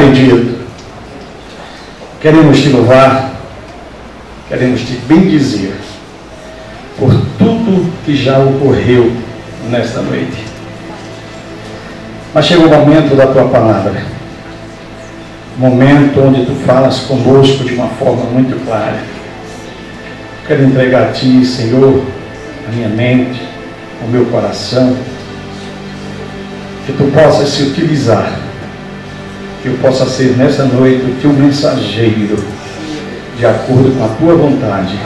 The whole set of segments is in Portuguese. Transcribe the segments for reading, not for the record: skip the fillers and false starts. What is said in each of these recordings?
bendito, queremos te louvar, queremos te bendizer por tudo que já ocorreu nesta noite. Mas chega o momento da tua palavra, momento onde tu falas conosco de uma forma muito clara. Quero entregar a ti, Senhor, a minha mente, o meu coração, que tu possas se utilizar, que eu possa ser nessa noite o teu mensageiro, de acordo com a tua vontade.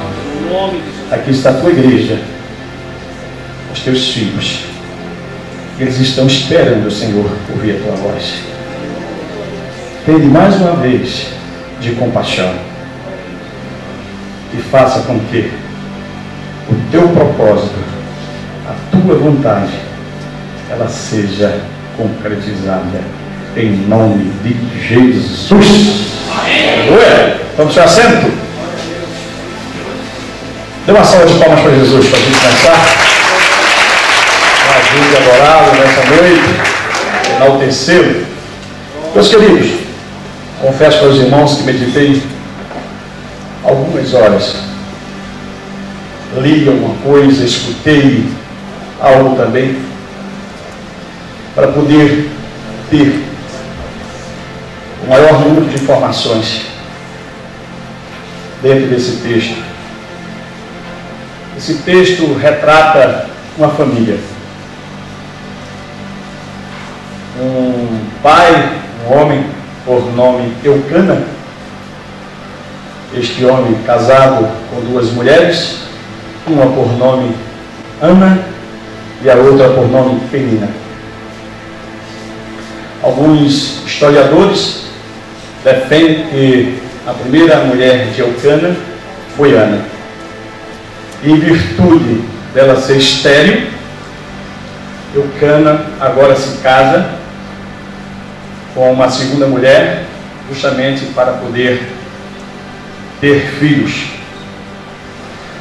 Aqui está a tua igreja, os teus filhos, eles estão esperando, Senhor, ouvir a tua voz. Tende mais uma vez de compaixão e faça com que o teu propósito, a tua vontade, ela seja concretizada em nome de Jesus. Aleluia! Vamos para assento? Dê uma salva de palmas para Jesus, para a gente começar. A gente adorá-lo nessa noite, enaltecê-lo. Meus queridos, confesso para os irmãos que meditei algumas horas. Li alguma coisa, escutei algo também, para poder ter o maior número de informações dentro desse texto. Esse texto retrata uma família. Um pai, um homem por nome Eucana. Este homem casado com duas mulheres, uma por nome Ana e a outra por nome Penina. Alguns historiadores defendem que a primeira mulher de Eucana foi Ana. E em virtude dela ser estéril, Eucana agora se casa com uma segunda mulher, justamente para poder ter filhos.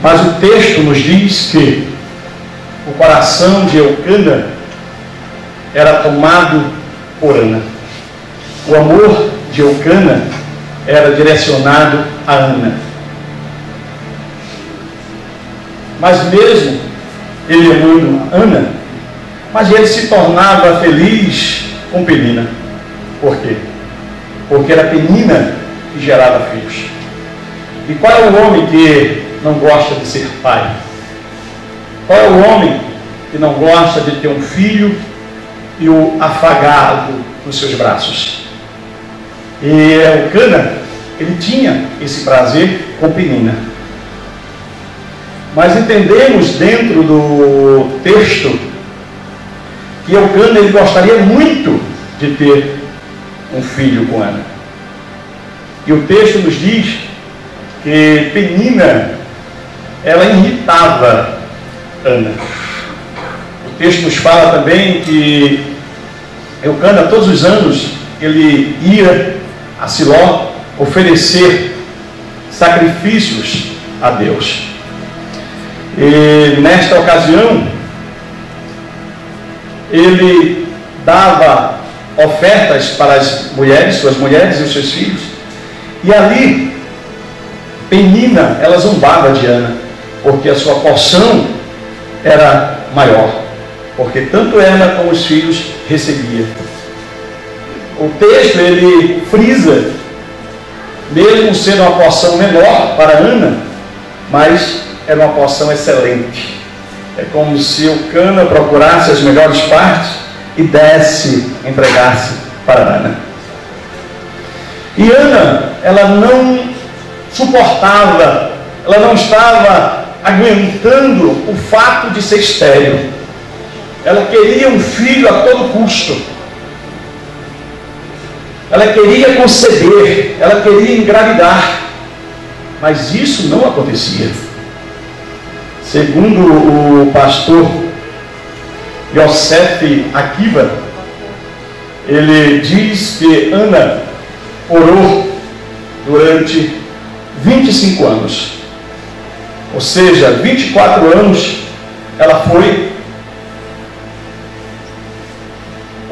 Mas o texto nos diz que o coração de Eucana era tomado por Ana. O amor de Eucana era direcionado a Ana. Mas mesmo ele amando Ana, mas ele se tornava feliz com Penina. Por quê? Porque era Penina que gerava filhos. E qual é o homem que não gosta de ser pai? Qual é o homem que não gosta de ter um filho e o afagá-lo nos seus braços? E Eucana, ele tinha esse prazer com Penina. Mas entendemos dentro do texto que Eucana, ele gostaria muito de ter um filho com Ana. E o texto nos diz que Penina, ela irritava Ana. O texto nos fala também que Eucana, todos os anos, ele ia a Siló oferecer sacrifícios a Deus. E nesta ocasião, ele dava ofertas para as mulheres, suas mulheres e os seus filhos. E ali, Penina, ela zombava de Ana, porque a sua porção era maior, porque tanto ela como os filhos recebia. O texto, ele frisa, mesmo sendo uma porção menor para Ana, mas era uma porção excelente. É como se Eucana procurasse as melhores partes e desse, entregasse para Ana. E Ana, ela não suportava, ela não estava aguentando o fato de ser estéril. Ela queria um filho a todo custo. Ela queria conceber, ela queria engravidar, mas isso não acontecia. Segundo o pastor Yosef Akiva, ele diz que Ana orou durante 25 anos. Ou seja, 24 anos ela foi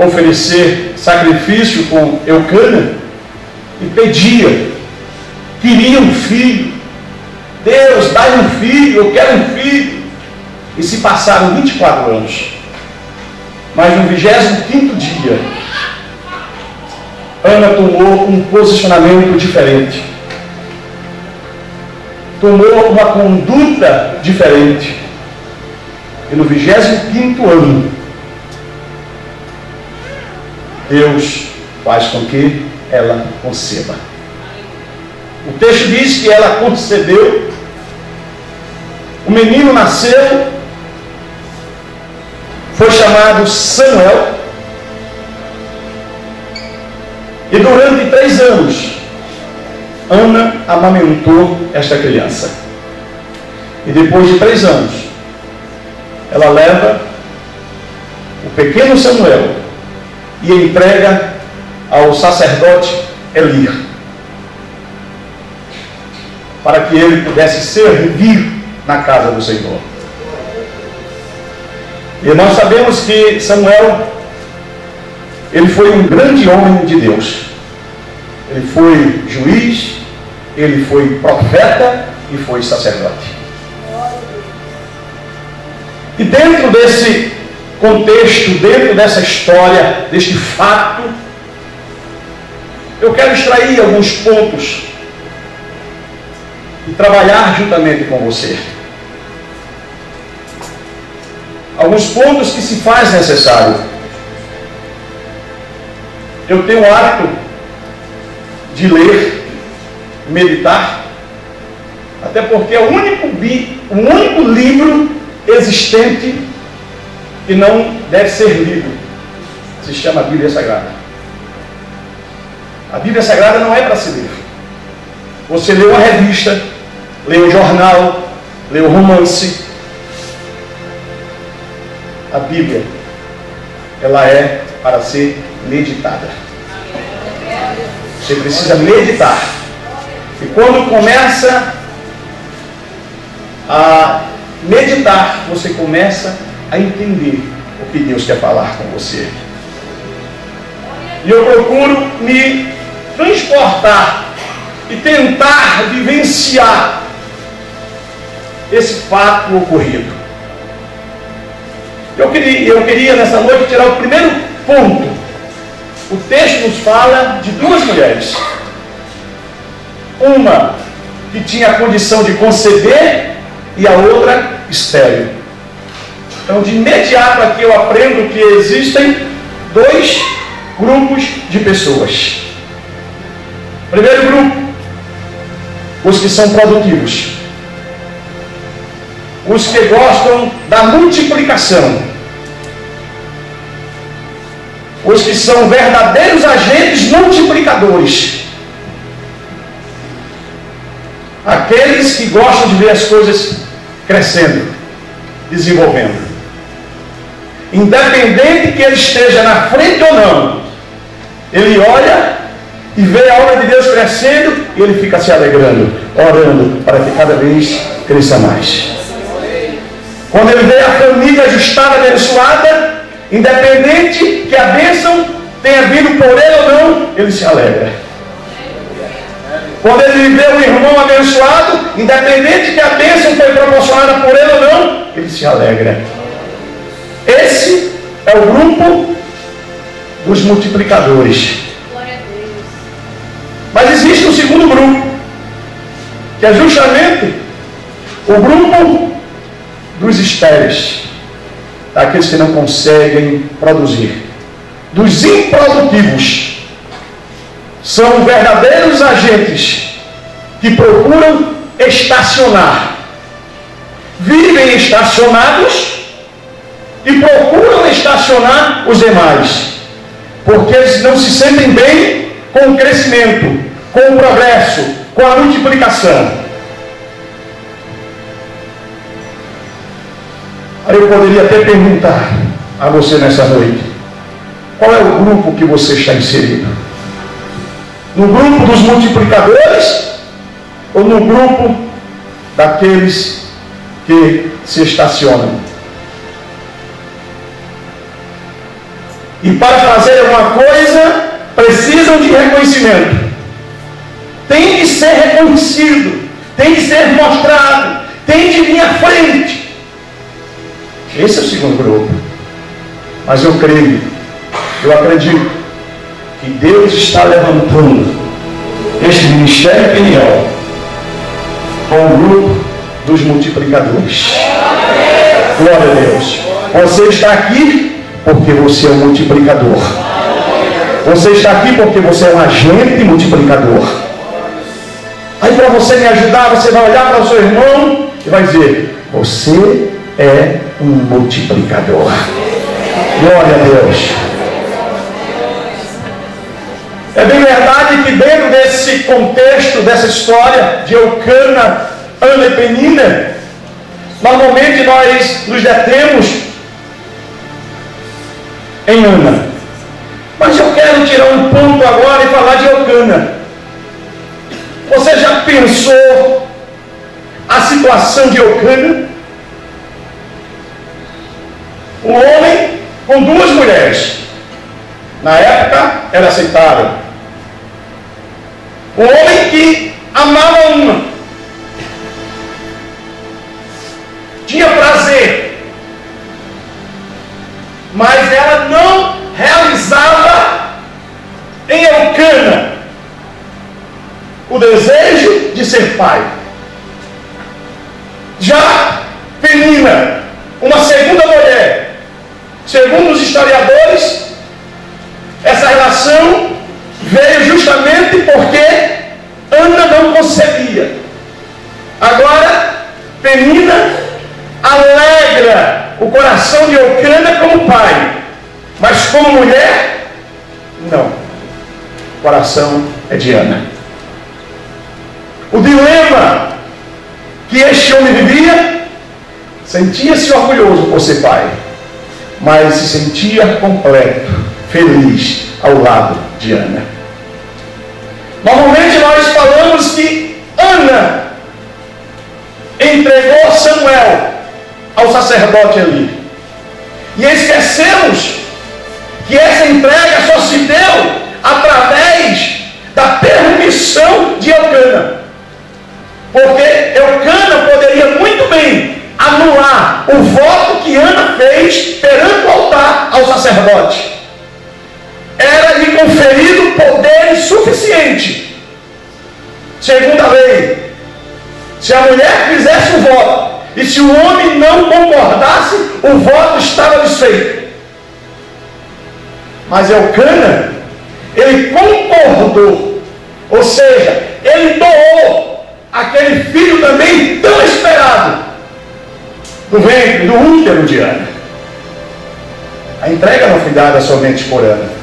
oferecer sacrifício com Eucana e pedia, queria um filho. Deus, dá-me um filho, eu quero um filho. E se passaram 24 anos. Mas no 25º dia, Ana tomou um posicionamento diferente. Tomou uma conduta diferente. E no 25º ano, Deus faz com que ela conceba. O texto diz que ela concebeu, o menino nasceu, foi chamado Samuel, e durante 3 anos, Ana amamentou esta criança. E depois de 3 anos, ela leva o pequeno Samuel e entrega ao sacerdote Eli, para que ele pudesse servir na casa do Senhor. E nós sabemos que Samuel, ele foi um grande homem de Deus. Ele foi juiz, ele foi profeta e foi sacerdote. E dentro desse contexto, dentro dessa história, deste fato, eu quero extrair alguns pontos e trabalhar juntamente com você. Alguns pontos que se faz necessário. Eu tenho o hábito de ler, meditar, até porque é o único livro existente que não deve ser lido. Se chama Bíblia Sagrada. A Bíblia Sagrada não é para se ler. Você lê uma revista, lê um jornal, lê um romance. A Bíblia, ela é para ser meditada. Você precisa meditar. E quando começa a meditar, você começa a entender o que Deus quer falar com você. E eu procuro me transportar e tentar vivenciar esse fato ocorrido. Eu queria nessa noite tirar o primeiro ponto. O texto nos fala de 2 mulheres. Uma que tinha a condição de conceber e a outra estéril. Então, de imediato aqui eu aprendo que existem 2 grupos de pessoas. Primeiro grupo, os que são produtivos. Os que gostam da multiplicação. Os que são verdadeiros agentes multiplicadores. Aqueles que gostam de ver as coisas crescendo, desenvolvendo. Independente que ele esteja na frente ou não, ele olha e vê a obra de Deus crescendo e ele fica se alegrando, orando para que cada vez cresça mais. Quando ele vê a família ajustada, abençoada, independente que a bênção tenha vindo por ele ou não, ele se alegra. Quando ele vê um irmão abençoado, independente que a bênção foi proporcionada por ele ou não, ele se alegra. Esse é o grupo dos multiplicadores. Mas existe um segundo grupo, que é justamente o grupo dos estéreis, daqueles que não conseguem produzir, dos improdutivos. São verdadeiros agentes que procuram estacionar, vivem estacionados e procuram estacionar os demais, porque eles não se sentem bem com o crescimento, com o progresso, com a multiplicação. Aí eu poderia até perguntar a você nessa noite: qual é o grupo que você está inserido? No grupo dos multiplicadores ou no grupo daqueles que se estacionam? E para fazer alguma coisa precisam de reconhecimento. tem de ser reconhecido, tem de ser mostrado, tem de vir à frente. Esse é o segundo grupo. Mas eu creio, eu acredito que Deus está levantando este ministério Peniel com o grupo dos multiplicadores. Glória a Deus. Você está aqui porque você é um multiplicador. Você está aqui porque você é um agente multiplicador. Aí, para você me ajudar, você vai olhar para o seu irmão e vai dizer: você é um multiplicador. Glória a Deus. É bem verdade que dentro desse contexto, dessa história de Eucana, Ana e Penina, normalmente nós nos detemos em Ana. Mas eu quero tirar um ponto agora e falar de Eucana. Você já pensou a situação de Eucana? Um homem com duas mulheres. Na época era aceitável. Um homem que amava uma, tinha prazer, mas ela não realizava em Eucana o desejo de ser pai. Já Penina, uma segunda mulher, segundo os historiadores, essa relação veio justamente porque Ana não concebia. Agora, Penina alegra o coração de Eucana como pai, mas como mulher, não. O coração é de Ana. O dilema que este homem vivia, sentia-se orgulhoso por ser pai, mas se sentia completo, feliz ao lado de Ana. Normalmente nós falamos que Ana entregou Samuel ao sacerdote ali, e esquecemos que essa entrega só se deu através da permissão de Eucana, porque Eucana poderia muito bem anular o voto que Ana fez perante o altar ao sacerdote. Era-lhe conferido poder suficiente, segundo a lei. Se a mulher fizesse o voto e se o homem não concordasse, o voto estava desfeito. Mas Eucana, ele concordou, ou seja, ele doou aquele filho também tão esperado do ventre, do útero de Ana. A entrega não foi dada somente por Ana.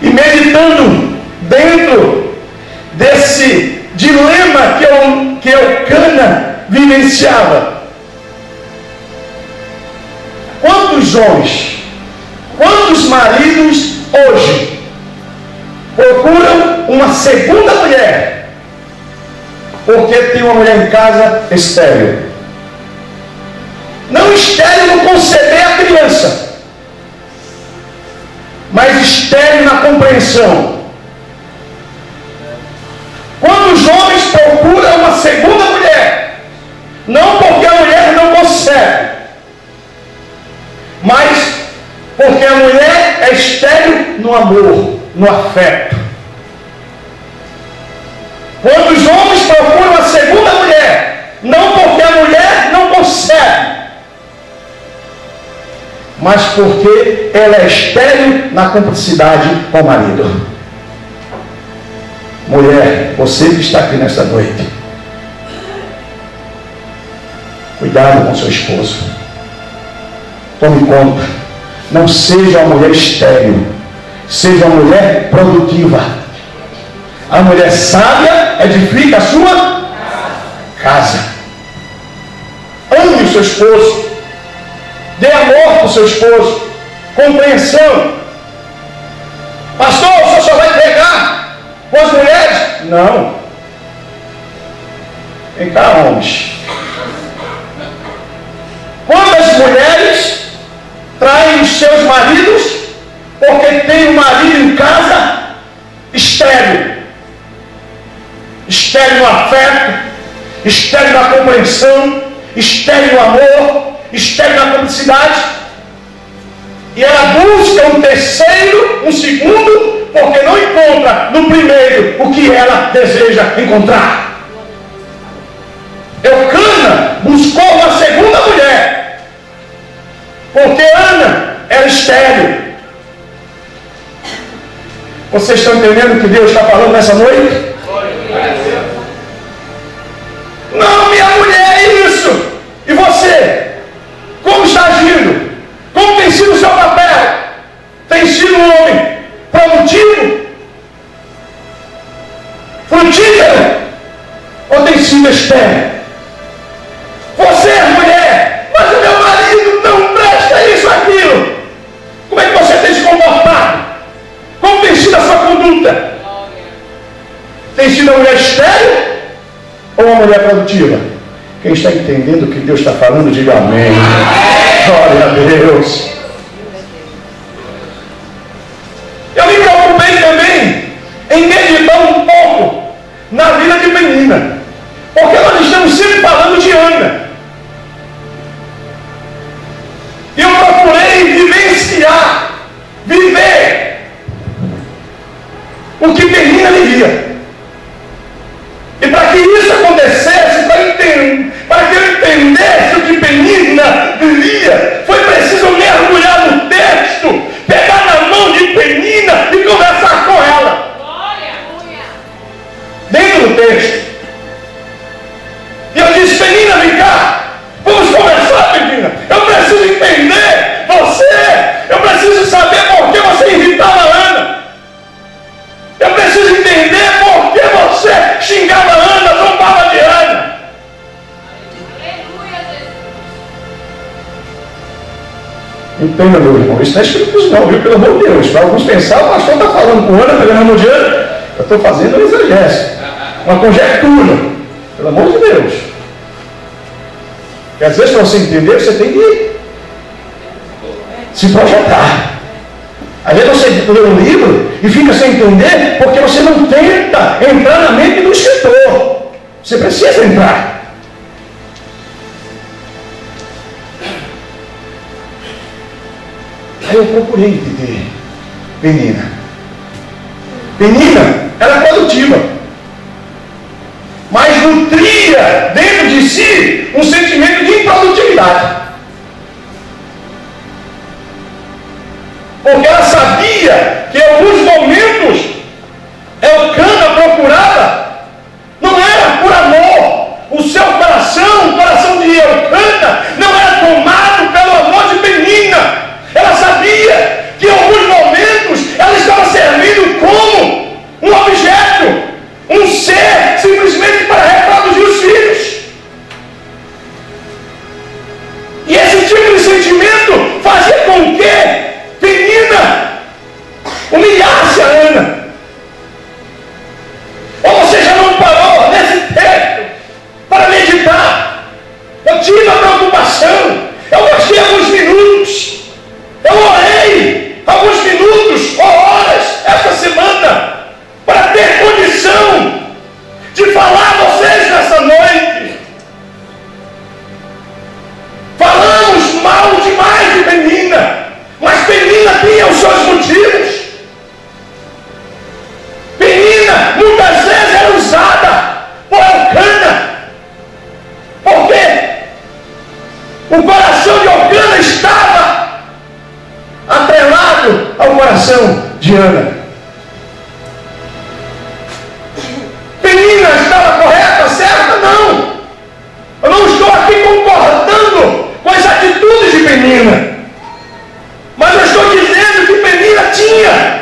E meditando dentro desse dilema que Eucana vivenciava, quantos homens, quantos maridos hoje procuram uma segunda mulher porque tem uma mulher em casa estéril? Não estéril no conceber a criança, mas estéril na compreensão. Quando os homens procuram uma segunda mulher, não porque a mulher não consegue, mas porque a mulher é estéril no amor, no afeto. Quando os homens procuram a segunda mulher, não porque a mulher não consegue, mas porque ela é estéril na cumplicidade com o marido. Mulher, você que está aqui nesta noite, cuidado com seu esposo. Tome conta. Não seja uma mulher estéril, seja uma mulher produtiva. A mulher sábia edifica a sua casa. Ame o seu esposo. Dê amor para o seu esposo. Compreensão. Pastor, o senhor só vai pegar com as mulheres? Não. Vem cá, homens. Quantas mulheres traem os seus maridos porque tem um marido em casa estéril. Estéril no afeto, estéril na compreensão, estéril no amor, estéril na cumplicidade. E ela busca um terceiro, um segundo, porque não encontra no primeiro o que ela deseja encontrar. Eucana buscou uma segunda mulher, porque Ana era estéril. Vocês estão entendendo o que Deus está falando nessa noite? Não, minha mulher é isso. E você? Como está agindo? Como tem sido o seu papel? Tem sido um homem produtivo? Frutífero? Ou tem sido estéril? Você é mulher, mas o meu marido não presta isso ou aquilo. Como é que você tem se comportado? Como tem sido a sua conduta? Tem sido uma mulher estéril ou uma mulher produtiva? Quem está entendendo o que Deus está falando, diga amém. Glória a Deus. Eu me preocupei também em meditar um pouco na vida de Penina, porque nós estamos sempre falando de Ana. E eu procurei vivenciar, viver o que Penina vivia. E para que isso acontecesse, para que eu entendesse o que Penina vivia, foi preciso mergulhar no texto, pegar na mão de Penina e conversar com ela. Dentro do texto. E eu disse: Penina, vem cá, vamos conversar, Penina. Eu preciso entender você. Eu preciso saber por que você irritava a Ana. Eu preciso entender por que você xingava a Ana, zombava de Ana. Entenda, meu irmão, isso não é escrito não, viu? Pelo amor de Deus. Para alguns pensar, o pastor está falando com Ana, pegando a mão de Ana. Eu estou fazendo um exegese, uma conjectura. Pelo amor de Deus. Porque às vezes, para você entender, você tem que se projetar. Às vezes você lê um livro e fica sem entender porque você não tenta entrar na mente do escritor. Você precisa entrar. Aí eu procurei entender Penina. Penina era produtiva, mas nutria dentro de si um sentimento de improdutividade. Porque ela sabia que em alguns momentos Eucana procurava, não era por amor. O seu coração, o coração de Eucana, não era tomado pelo amor de Penina. Ela sabia que em alguns momentos ela estava servindo como um objeto, um ser, simplesmente para reproduzir os filhos. E esse tipo de sentimento fazia com que Penina humilhasse a Ana. Ou você já não parou nesse texto para meditar? Eu tive a preocupação, eu gastei alguns minutos, eu orei alguns minutos ou horas esta semana para ter condição de falar a vocês nessa noite. Falamos mal demais de Penina, mas Penina tinha os seus motivos. Penina muitas vezes era usada por Eucana, porque o coração de Eucana estava atrelado ao coração de Ana. Penina estava correta, certa? Não. Eu não estou aqui concordando com as atitudes de Penina, mas eu estou dizendo que Penina tinha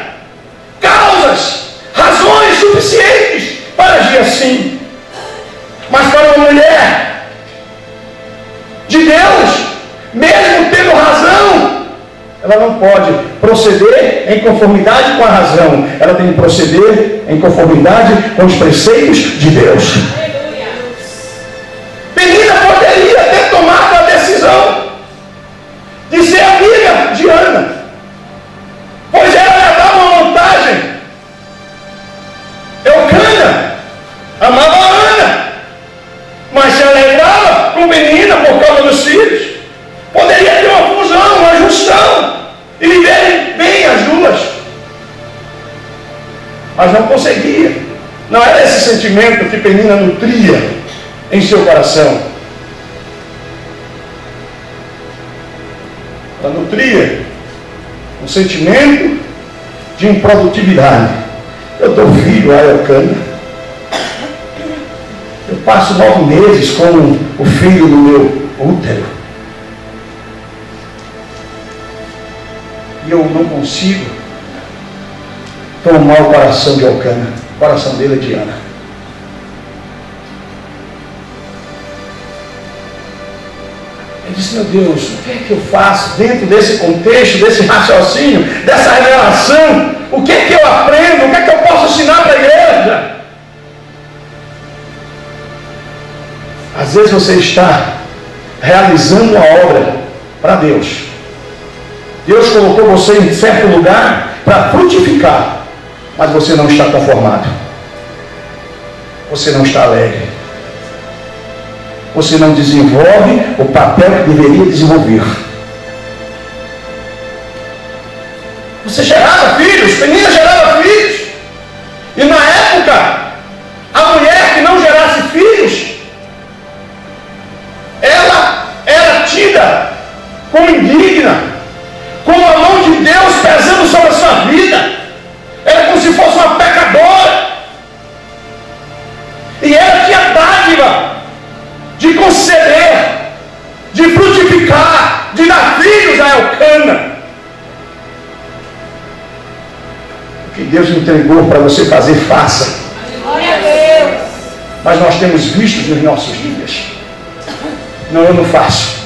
causas, razões suficientes para agir assim. Mas para uma mulher de Deus, mesmo tendo razão, ela não pode proceder em conformidade com a razão. Ela tem que proceder em conformidade com os preceitos de Deus. Penina poderia ter tomado a decisão de ser amiga de Ana, pois ela levava uma vantagem com Penina por causa dos filhos. Poderia ter uma fusão, uma junção, e viverem bem as duas. Mas não conseguia. Não era esse sentimento que Penina nutria em seu coração. Ela nutria um sentimento de improdutividade. Eu dou filho a Elcana. Eu passo 9 meses com o filho no meu útero. E eu não consigo tomar o coração de Elcana. O coração dele é de Ana. Ele disse, meu Deus, o que é que eu faço dentro desse contexto, desse raciocínio, dessa revelação? O que é que eu aprendo? O que é que eu posso ensinar para a igreja? Às vezes você está realizando uma obra para Deus. Deus colocou você em certo lugar para frutificar, mas você não está conformado. Você não está alegre. Você não desenvolve o papel que deveria desenvolver. Você gerava filhos, Penina gerava filhos. E na época, a mulher que não gerasse filhos, ela era tida como indigna, com a mão de Deus pesando sobre a sua vida. Era como se fosse uma pecadora. E ela tinha dádiva de conceder, de frutificar, de dar filhos a Elcana. O que Deus entregou para você fazer, faça. Glória a Deus. Mas nós temos visto nos nossos dias. Não, eu não faço.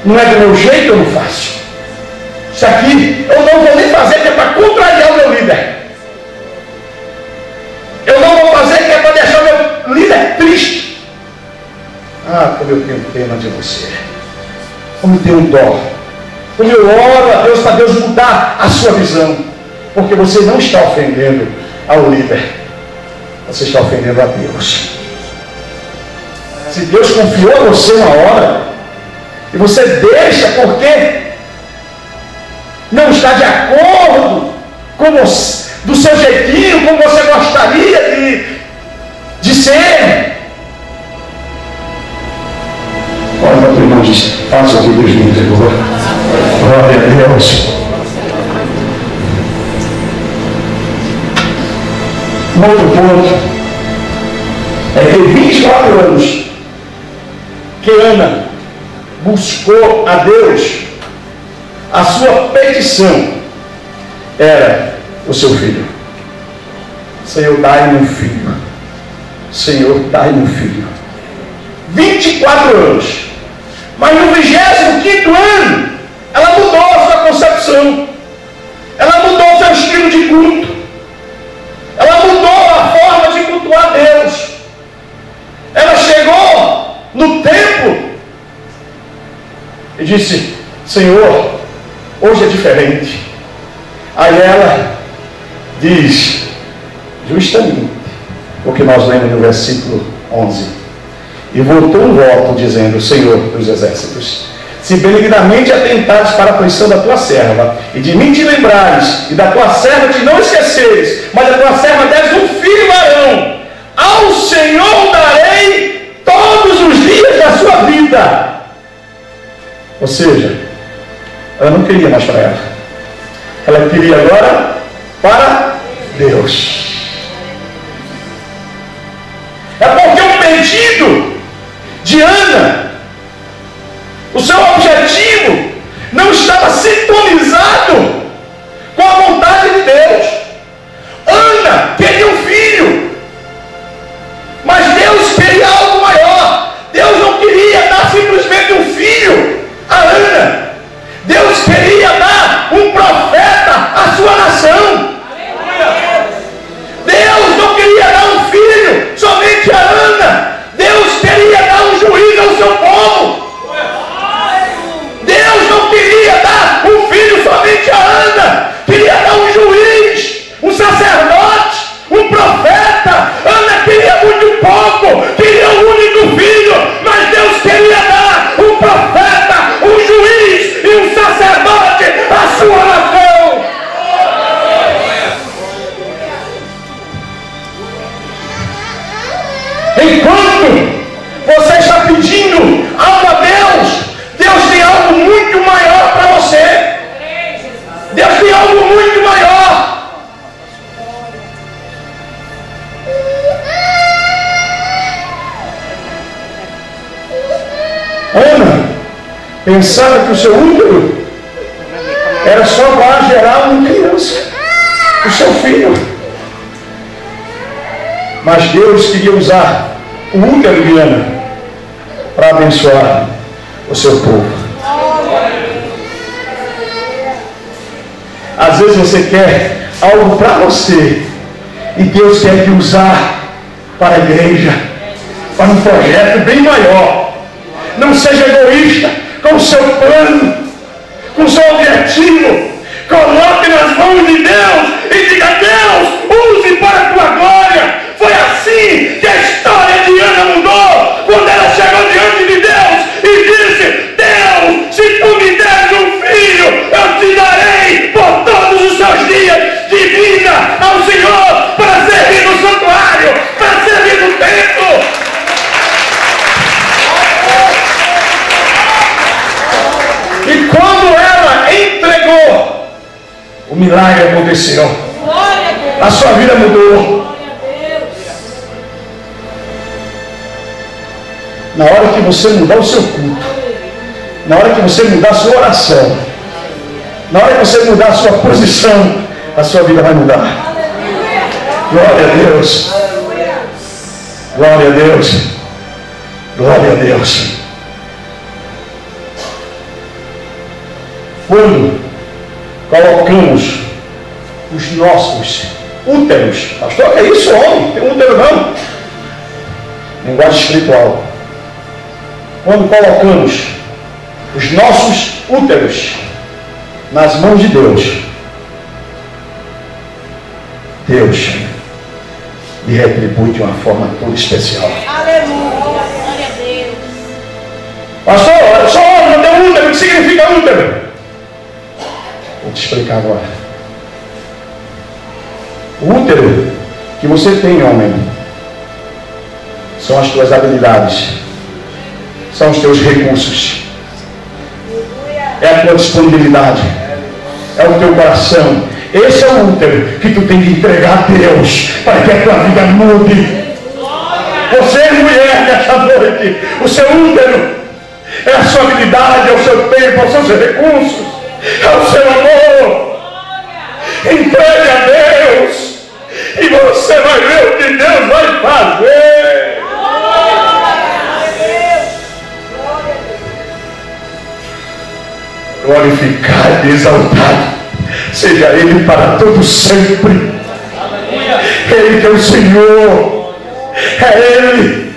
Não é do meu jeito, eu não faço. Isso aqui eu não vou nem fazer, que é para contrariar o meu líder. Eu não vou fazer, que é para deixar o meu líder triste. Ah, como eu tenho pena de você. Como eu tenho dó. Como eu oro a Deus para Deus mudar a sua visão. Porque você não está ofendendo ao líder. Você está ofendendo a Deus. Se Deus confiou a você uma hora, e você deixa porque não está de acordo com você, do seu jeitinho, como você gostaria de ser. Olha para o irmão e diz, faça o que Deus me entregou. Glória a Deus. Um outro ponto é que 24 anos que Ana buscou a Deus, a sua petição era o seu filho. Senhor, dai-me um filho. Senhor, dai-me um filho. 24 anos. Mas no 25º ano, ela mudou a sua concepção. Ela mudou o seu estilo de culto. Ela mudou a forma de cultuar Deus. Ela chegou no templo e disse, Senhor, hoje é diferente. Aí ela diz, justamente o que nós lemos no versículo 11. E voltou um voto dizendo, Senhor dos exércitos, se benignamente atentares para a aflição da tua serva, e de mim te lembrares, e da tua serva te não esqueceres, mas da tua serva deres um filho varão, ao Senhor darei todos os dias da sua vida. Ou seja, ela não queria mais para ela. Ela queria agora para Deus. É porque o pedido de Ana, o seu objetivo, não estava sintonizado com a vontade de Deus. Ana queria um filho, mas Deus queria algo maior. Deus não queria dar simplesmente um filho a Ana. Deus queria dar um profeta à sua nação. Deus não queria dar um filho somente a Ana. Deus queria dar um juiz ao seu povo. Deus não queria dar um filho somente a Enquanto você está pedindo algo a Deus, Deus tem algo muito maior para você. Deus tem algo muito maior. Ana pensava que o seu útero era só para gerar uma criança, o seu filho. Mas Deus queria usar o útero de Ana para abençoar o seu povo. Às vezes você quer algo para você e Deus quer te usar para a igreja, para um projeto bem maior. Não seja egoísta com o seu plano, com o seu objetivo. Coloque nas mãos de Deus e diga: Deus, use para a tua glória. Foi assim que a história de Ana mudou, quando ela chegou diante de Deus e disse: Deus, se tu me deres um filho, eu te darei por todos os seus dias de vida ao Senhor, para servir no santuário, para servir no templo. E quando ela entregou, o milagre aconteceu. A sua vida mudou. Na hora que você mudar o seu culto, na hora que você mudar a sua oração, na hora que você mudar a sua posição, a sua vida vai mudar. Glória a Deus. Glória a Deus. Glória a Deus. Quando colocamos os nossos úteros, pastor, é isso, homem? Tem útero não? Linguagem espiritual. Quando colocamos os nossos úteros nas mãos de Deus, Deus lhe retribui de uma forma toda especial. Aleluia, glória a Deus. Pastor, eu sou homem, não tenho útero. O que significa útero? Vou te explicar agora. O útero que você tem, homem, são as tuas habilidades, são os teus recursos, é a tua disponibilidade, é o teu coração. Esse é o útero que tu tem que entregar a Deus para que a tua vida mude. Você, mulher, nesta noite, o seu útero é a sua habilidade, é o seu tempo, são os seus recursos, é o seu amor. Entregue a Deus e você vai ver o que Deus vai fazer. Glorificado e exaltado seja Ele para todo sempre. Ele que é o Senhor, é Ele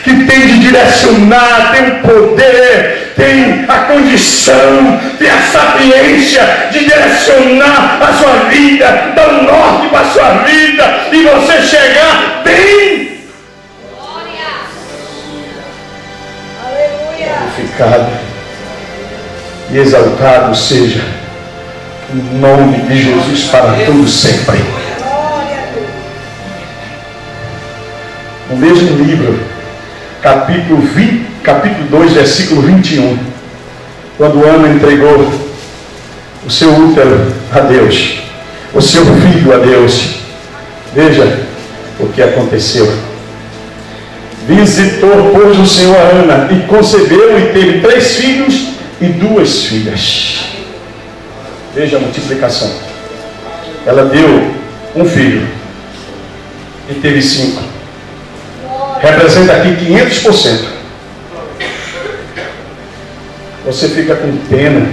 que tem de direcionar, tem o poder, tem a condição, tem a sapiência de direcionar a sua vida, dar um norte para a sua vida e você chegar bem. Glorificado e exaltado seja o nome de Jesus para todo sempre. No mesmo livro, capítulo 2, versículo 21, quando Ana entregou o seu útero a Deus, o seu filho a Deus, veja o que aconteceu. Visitou, pois, o Senhor a Ana e concebeu e teve 3 filhos e 2 filhas. Veja a multiplicação. Ela deu um filho e teve 5. Representa aqui 500%. Você fica com pena,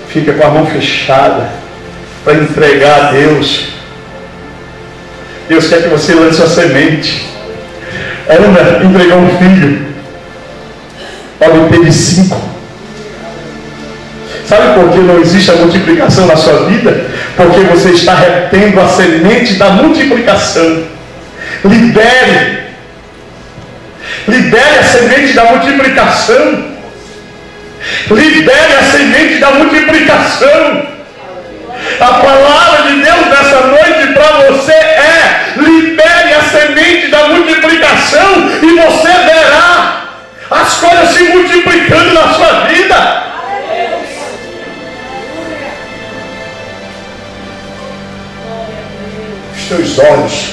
fica com a mão fechada para entregar a Deus. Deus quer que você lance a semente. Ana entregou um filho, Paulo teve 5. Sabe por que não existe a multiplicação na sua vida? Porque você está retendo a semente da multiplicação. Libere a semente da multiplicação. Libere a semente da multiplicação. A palavra de Deus nessa noite para você é: libere a semente da multiplicação. teus olhos,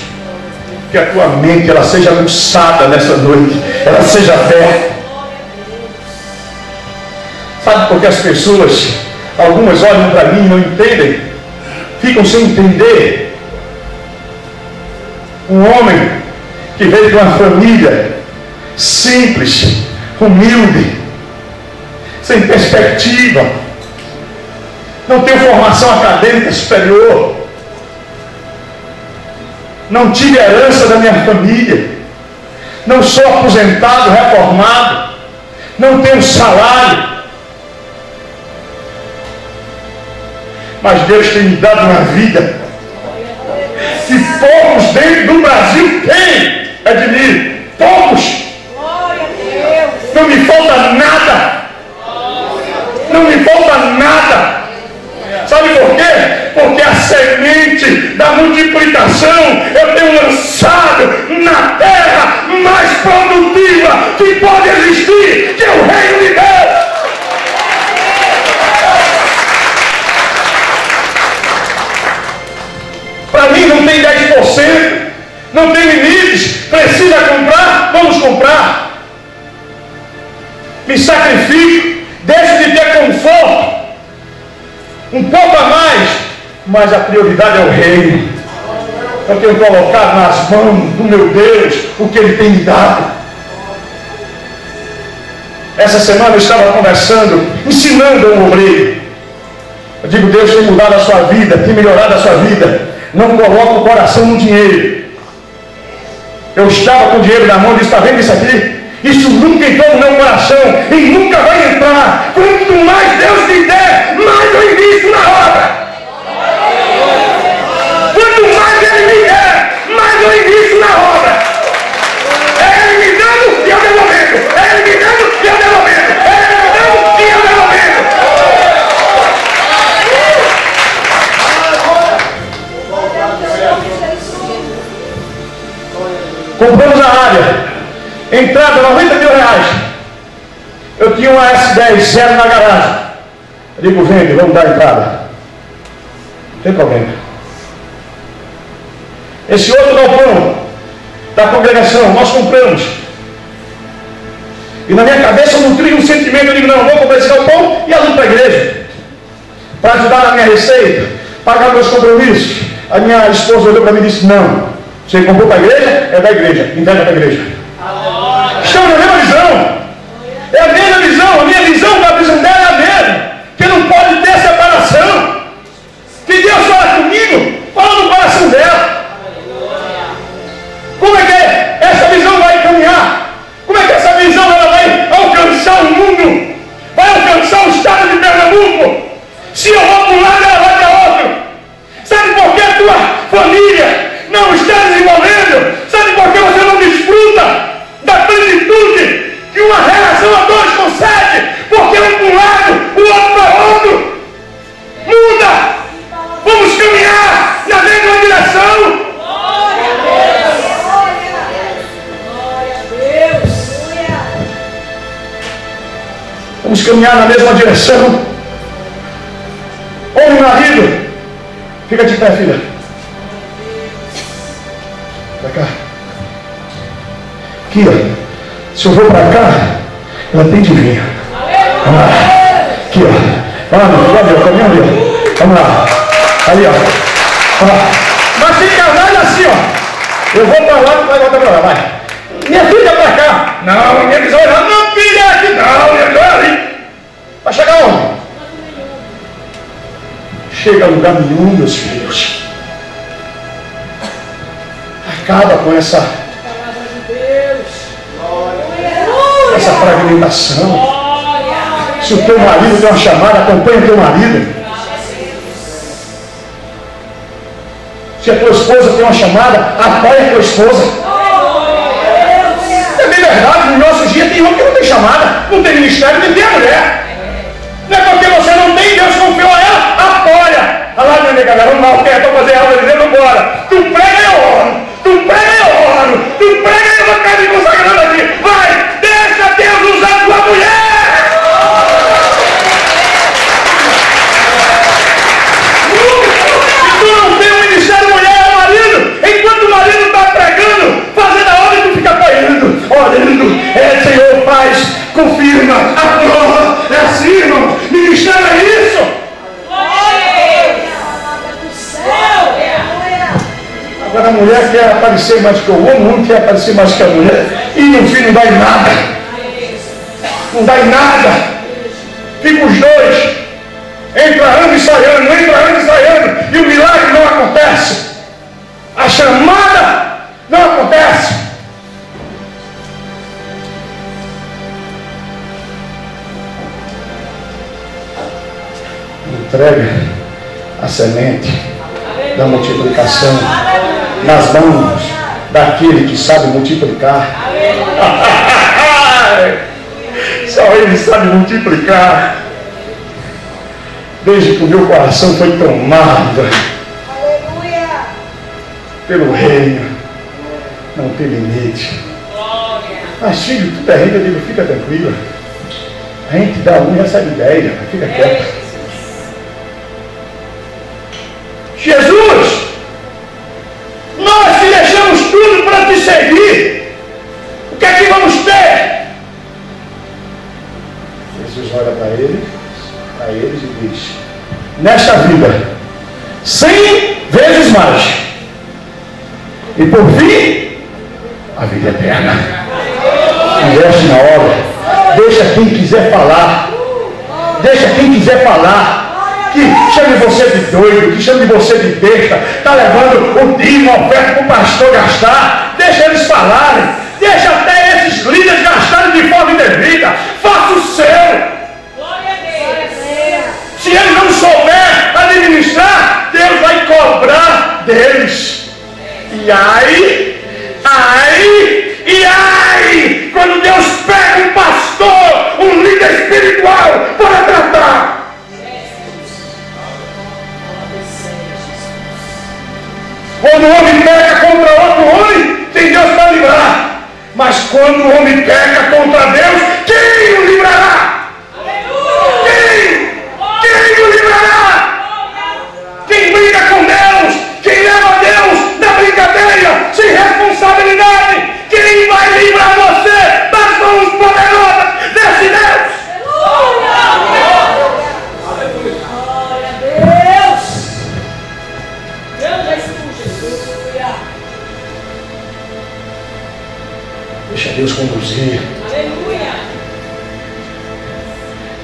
que a tua mente ela seja aguçada nessa noite, ela seja aberta. Sabe por que as pessoas, algumas olham para mim e não entendem, ficam sem entender? Um homem que veio de uma família simples, humilde, sem perspectiva, não tenho formação acadêmica superior, não tive herança da minha família, não sou aposentado, reformado, não tenho salário, mas Deus tem me dado uma vida que poucos dentro do Brasil têm, Edmir, poucos. Não me falta nada, não me falta nada. Sabe por quê? Porque a semente da multiplicação eu tenho lançado na terra mais produtiva que pode existir, que é o reino de Deus. Para mim não tem 10%, não tem limites. Precisa comprar? Vamos comprar. Me sacrifico, deixo de ter conforto, um pouco a mais, mas a prioridade é o reino. Eu tenho colocado nas mãos do meu Deus o que Ele tem me dado. Essa semana eu estava conversando, ensinando um obreiro. Eu digo, Deus tem mudado a sua vida, tem melhorado a sua vida. Não coloca o coração no dinheiro. Eu estava com o dinheiro na mão e disse, está vendo isso aqui? Isso nunca entrou no meu coração e nunca vai entrar. Quanto mais Deus te der, mais eu invisto na obra. Quanto mais Ele me der, mais eu invisto na obra. É Ele me dando e eu devolvendo. É Ele me dando e eu devolvendo. É Ele me dando e eu devolvendo. Compramos a área. Entrada, 90 mil reais. Eu tinha uma S10 zero na garagem. Eu digo, vende, vamos dar entrada. Não tem problema. Esse outro galpão da congregação, nós compramos. E na minha cabeça eu nutri um sentimento, eu digo, não, vou comprar esse galpão e alugo para a igreja. Para ajudar na minha receita, pagar meus compromissos. A minha esposa olhou para mim e disse, não, você comprou para a igreja? É da igreja, entrega para a igreja. Estamos na mesma visão. É a mesma visão. A minha visão da visão dela é a mesma. Que não pode ter separação. Que Deus fala comigo, fala no coração dela. Como é que essa visão vai caminhar? Como é que essa visão ela vai alcançar o mundo? Vai alcançar o estado de Pernambuco? Se eu vou para um lado, ela vai para outro. Sabe por que a tua família não está desenvolvendo? Sabe por que você não desfruta da plenitude que uma relação a dois concede? Porque um para um lado, o outro para o outro. Muda! Vamos caminhar na mesma direção. Vamos caminhar na mesma direção. Homem e marido, fica de pé, filha. Pra cá. Aqui, ó. Se eu vou para cá, ela tem de vir. Vamos lá. Aqui, ó. Vamos lá, caminho ali, ó. Vamos lá. Ali, ó. Mas fica lá assim, ó. Eu vou para lá, tu vai voltar para lá, vai. Minha filha para cá. Não, minha visão é lá. Não, filha é aqui. Não, minha visão é ali. Vai chegar onde? Chega a lugar nenhum, meus filhos. Acaba com essa fragmentação. Se o teu marido tem uma chamada, acompanha o teu marido. Se a tua esposa tem uma chamada, apoia a tua esposa. É bem verdade, nos nossos dias tem homem que não tem chamada, não tem ministério, nem tem a mulher. Não é porque você não tem, Deus confiou a ela, apoia. Olha lá, minha nega, vamos lá, o que é para fazer aula dizendo, bora. Tu prega, eu oro. Tu prega, eu oro. Tu prega, eu vou ficar me consagrando aqui. Vai, deixa Deus usar tua mulher. Se tu não tem um ministério mulher, marido, aparecer mais que o homem quer aparecer mais que a mulher. E no fim não dá em nada. Não dá em nada. Fica os dois. Entra ano e sai ano, entra ano e sai ano. E o milagre não acontece. A chamada não acontece. Entrega a semente da multiplicação nas mãos daquele que sabe multiplicar. Só ele sabe multiplicar. Desde que o meu coração foi tomado pelo reino, não tem limite. Mas filho, tudo é reino, eu digo, fica tranquilo. A gente dá um e recebe 10, fica quieto. Jesus, nós te deixamos tudo para te seguir. O que é que vamos ter? Jesus olha para eles e diz: nesta vida, 100 vezes mais. E por fim, a vida eterna. Investe na obra. Deixa quem quiser falar. Deixa quem quiser falar. Que chame você de doido, que chame você de besta, está levando o dízimo, a oferta para o pastor gastar. Deixa eles falarem, deixa até esses líderes gastarem de forma indevida. Faça o seu. Se ele não souber administrar, Deus vai cobrar deles. E ai, quando Deus pega um pastor, um líder espiritual para tratar. Quando o homem peca contra outro homem, tem Deus para livrar. Mas quando o homem peca contra Deus, quem o livrará? Quem o livrará? Quem briga com Deus, quem leva Deus na brincadeira, sem responsabilidade, quem vai livrar você das mãos poderosas desse Deus? Deixa Deus conduzir. Aleluia.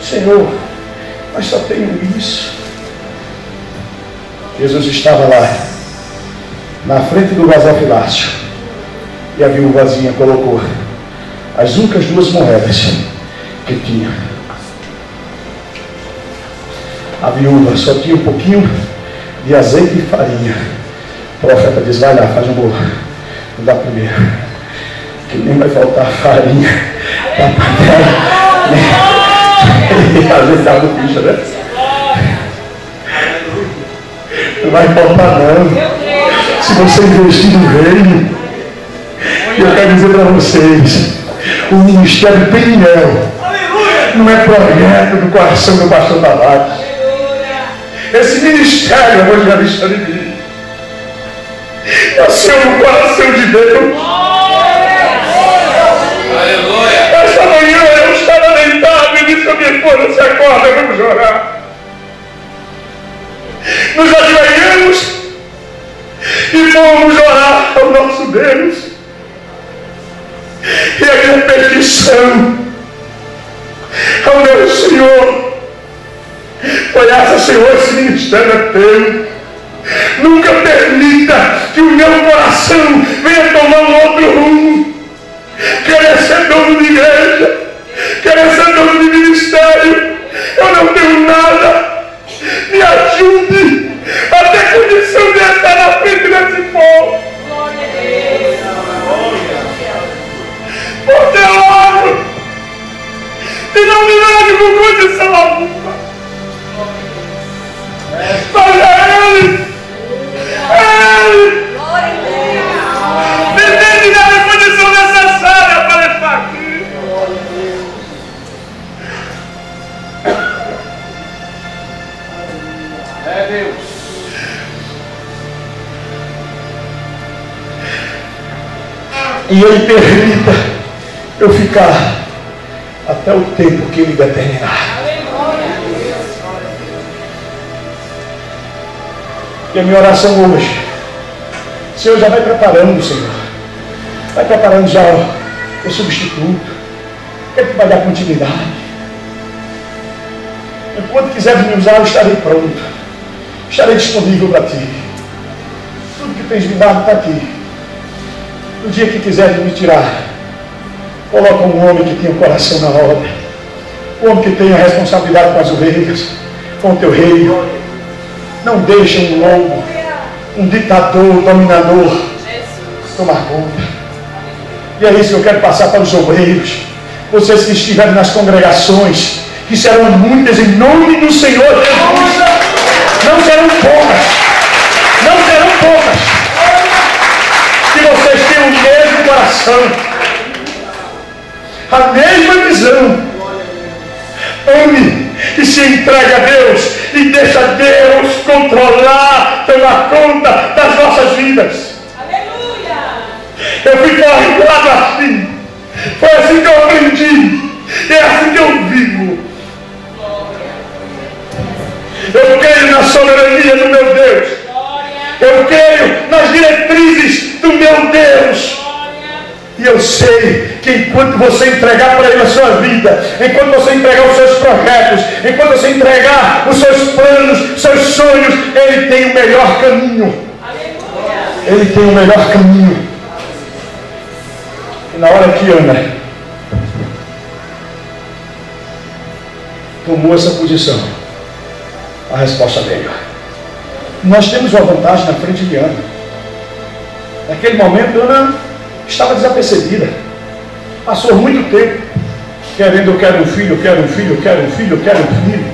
Senhor, mas só tenho isso. Jesus estava lá, na frente do gasofilácio, e a viúvazinha colocou as únicas 2 moedas que tinha. A viúva só tinha um pouquinho de azeite e farinha. O profeta diz: vai lá, faz um bolo. Não dá primeiro. Que nem vai faltar farinha para panela, nem azeitado do bicho, né? Não vai faltar não. Se você investir no reino, eu quero dizer para vocês, o ministério Peniel não é projeto do coração do pastor Tavares. Esse ministério é evangelista de mim. Nasceu no coração de Deus. Esta manhã eu estava deitado e disse a minha esposa: se acorda, vamos orar. Nos ajoelhamos e fomos orar ao nosso Deus. E a minha petição ao meu Senhor foi essa: Senhor, esse ministério é teu. Nunca permita que o meu coração venha tomar um outro rumo. Querer ser dono de igreja, querer ser dono de ministério, eu não tenho nada. Me ajude a ter condição de estar na frente desse povo. Porque eu oro e não me leve com condição alguma. Mas é Ele me tem que dar a condição necessária para estar aqui. É Deus. E Ele permita eu ficar até o tempo que Ele determinar. E a minha oração hoje, o Senhor já vai preparando, Senhor. Vai preparando já o substituto. Ele vai dar continuidade. Enquanto quiseres me usar, eu estarei pronto. Estarei disponível para ti. Tudo que tens me dado está aqui. No dia que quiseres me tirar, coloca um homem que tenha o coração na obra. Um homem que tenha responsabilidade com as ovelhas, com o teu reino. Não deixa um lobo, um ditador, dominador tomar conta. E é isso que eu quero passar para os obreiros. Vocês que estiverem nas congregações, que serão muitas em nome do Senhor Jesus. Não serão poucas. Não serão poucas. Que vocês tenham o mesmo coração, a mesma visão. Ame e se entregue a Deus e deixa Deus controlar, tomar conta das nossas vidas. Aleluia! Eu fui forjado assim. Foi assim que eu aprendi. É assim que eu vivo. Eu creio na soberania do meu Deus. Eu creio nas diretrizes do meu Deus. E eu sei que enquanto você entregar para Ele a sua vida, enquanto você entregar os seus projetos, enquanto você entregar os seus planos, os seus sonhos, Ele tem o melhor caminho. Ele tem o melhor caminho. E na hora que Ana tomou essa posição, a resposta veio. Nós temos uma vantagem na frente de Ana. Naquele momento, Ana estava desapercebida. Passou muito tempo querendo, eu quero um filho, eu quero um filho, eu quero um filho, eu quero um filho.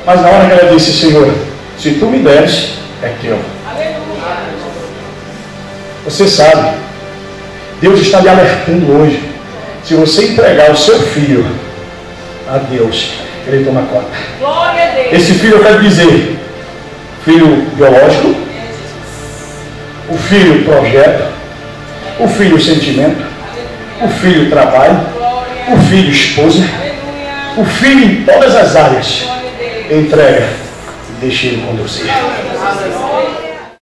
Mas na hora que ela disse, Senhor, se tu me deres, é teu. Você sabe, Deus está lhe alertando hoje. Se você entregar o seu filho a Deus, Ele toma conta. Glória a Deus. Esse filho, eu quero dizer, filho biológico, o filho projeto, o filho sentimento, o filho trabalho, o filho esposa, o filho em todas as áreas. Entrega e deixa Ele conduzir.